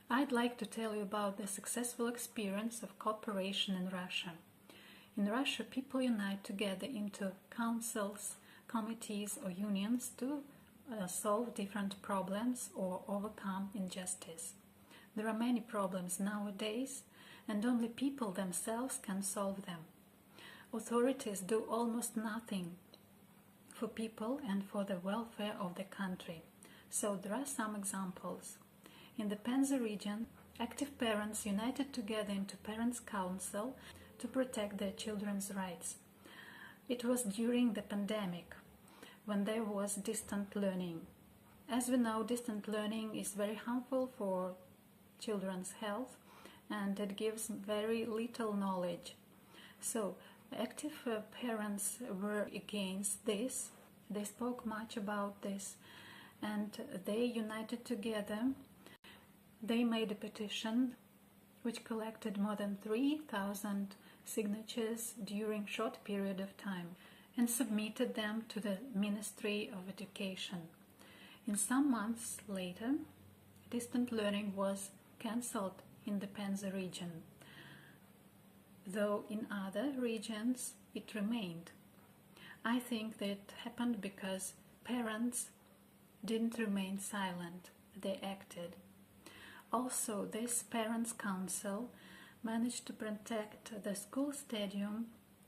I'd like to tell you about the successful experience of cooperation in Russia. In Russia, people unite together into councils, committees or unions to solve different problems or overcome injustice. There are many problems nowadays, and only people themselves can solve them. Authorities do almost nothing for people and for the welfare of the country. So there are some examples. In the Penza region, active parents united together into Parents' Council to protect their children's rights. It was during the pandemic, when there was distant learning. As we know, distant learning is very harmful for children's health and it gives very little knowledge. So, active parents were against this. They spoke much about this and they united together. They made a petition which collected more than 3,000 signatures during a short period of time and submitted them to the Ministry of Education. In some months later, distant learning was cancelled in the Penza region, though in other regions it remained. I think that happened because parents didn't remain silent, they acted. Also, this Parents' Council managed to protect the school stadium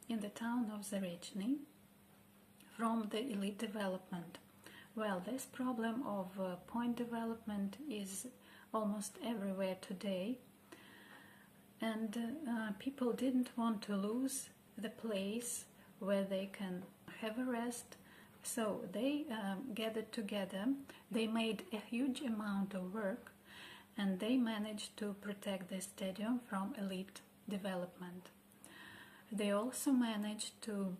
in the town of Zarechny from the elite development. Well, this problem of point development is almost everywhere today, and people didn't want to lose the place where they can have a rest, so they gathered together. They made a huge amount of work and they managed to protect the stadium from elite development. They also managed to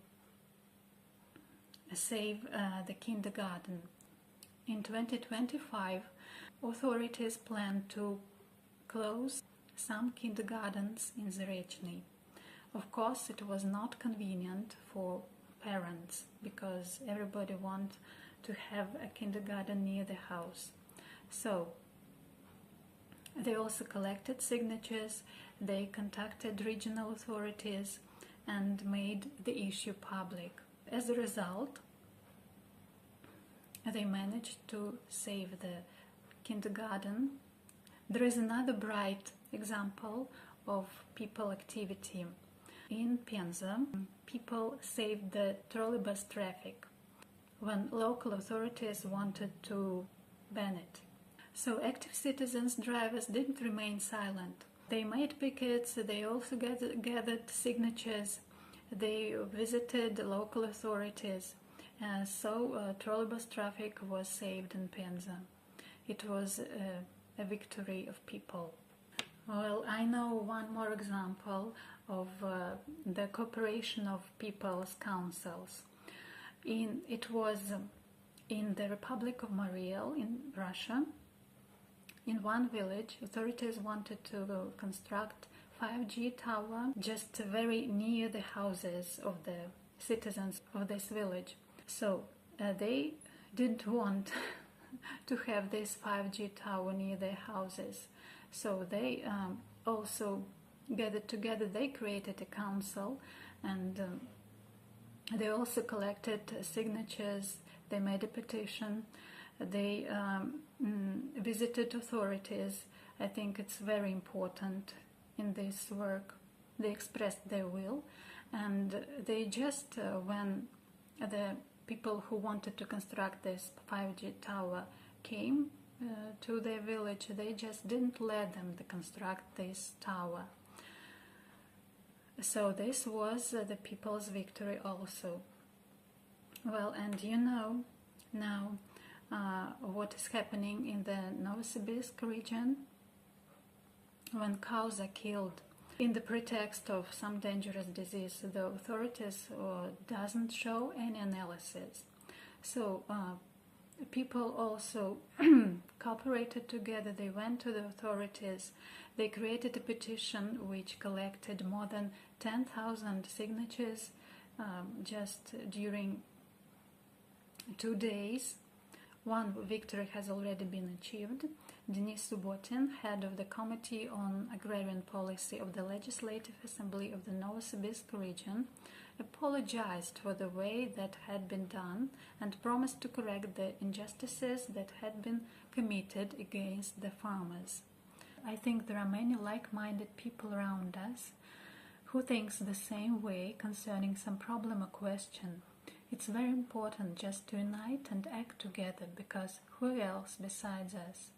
save the kindergarten. In 2025, authorities plan to close some kindergartens in Zarechny. Of course, it was not convenient for parents because everybody wants to have a kindergarten near the house. So, they also collected signatures, they contacted regional authorities and made the issue public. As a result, they managed to save the kindergarten. There is another bright example of people activity. In Penza, people saved the trolleybus traffic when local authorities wanted to ban it. So active citizens, drivers didn't remain silent. They made pickets, they also gathered signatures, they visited local authorities. So trolleybus traffic was saved in Penza. It was a victory of people. Well, I know one more example of the cooperation of people's councils. It was in the Republic of Mariel in Russia. In one village, authorities wanted to construct 5G tower just very near the houses of the citizens of this village. So they didn't want to have this 5G tower near their houses. So they also gathered together, they created a council and they also collected signatures, they made a petition, they visited authorities. I think it's very important in this work. They expressed their will and they just, when the people who wanted to construct this 5G tower came to their village, they just didn't let them construct this tower. So this was the people's victory also. Well, and you know now what is happening in the Novosibirsk region when cows are killed in the pretext of some dangerous disease. The authorities doesn't show any analysis. So people also cooperated together. They went to the authorities. They created a petition which collected more than 10,000 signatures just during 2 days. One victory has already been achieved. Denis Subbotin, head of the Committee on Agrarian Policy of the Legislative Assembly of the Novosibirsk region, apologized for the way that had been done and promised to correct the injustices that had been committed against the farmers. I think there are many like-minded people around us who thinks the same way concerning some problem or question. It's very important just to unite and act together, because who else besides us?